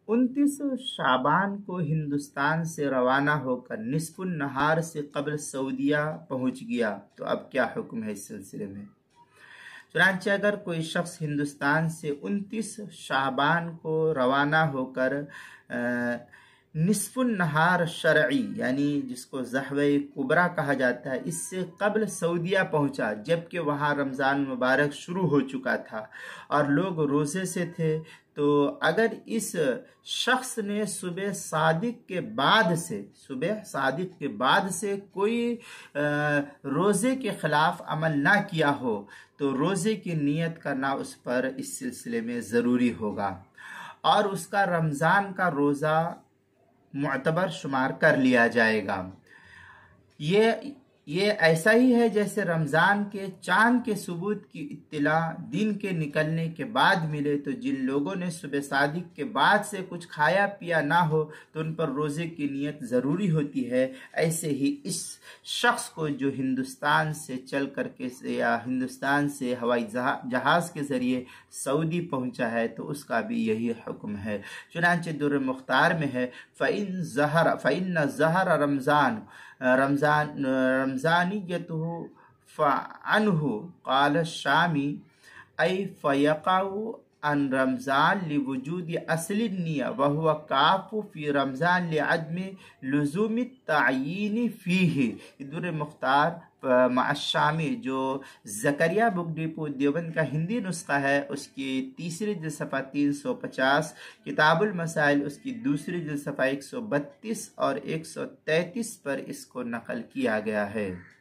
29 शाबान को हिंदुस्तान से रवाना होकर निस्फ नहार से कबल सऊदीया पहुंच गया, तो अब क्या हुक्म है इस सिलसिले में। चुनांचे अगर कोई शख्स हिंदुस्तान से 29 शाबान को रवाना होकर निस्फुन नहार शरई यानी जिसको ज़हवे कुबरा कहा जाता है, इससे कबल सऊदीया पहुंचा, जबकि वहाँ रमज़ान मुबारक शुरू हो चुका था और लोग रोज़े से थे, तो अगर इस शख्स ने सुबह सादिक के बाद से कोई रोज़े के ख़िलाफ़ अमल ना किया हो तो रोज़े की नियत करना उस पर इस सिलसिले में ज़रूरी होगा और उसका रमज़ान का रोज़ा मुअतबर शुमार कर लिया जाएगा। ये ऐसा ही है जैसे रमज़ान के चांद के सबूत की इत्तला दिन के निकलने के बाद मिले, तो जिन लोगों ने सुबह सादिक के बाद से कुछ खाया पिया ना हो तो उन पर रोज़े की नियत ज़रूरी होती है। ऐसे ही इस शख्स को जो हिंदुस्तान से चल करके या हिंदुस्तान से हवाई जहाज़ के ज़रिए सऊदी पहुंचा है तो उसका भी यही हुक्म है। चुनांचे दुर्र मुख्तार में है फ़इन ज़हर रमज़ानियतुहु फ़अन्हु क़ाल शामी ऐ फ़यक़अउ अन रमज़ान लिवजूद असली निय्या व हुवा काफ़ु फ़ी रमज़ान लिअदम लुज़ूम तअयीन फ़ीही। दुर्र मुख्तार माशामी जो ज़करिया बुक डिपो देवबंद का हिंदी नुस्खा है उसकी तीसरी जिल्द सफ़ा 350, किताबुल मसाइल उसकी दूसरी जिल्द सफ़ा 132 और 133 पर इसको नकल किया गया है।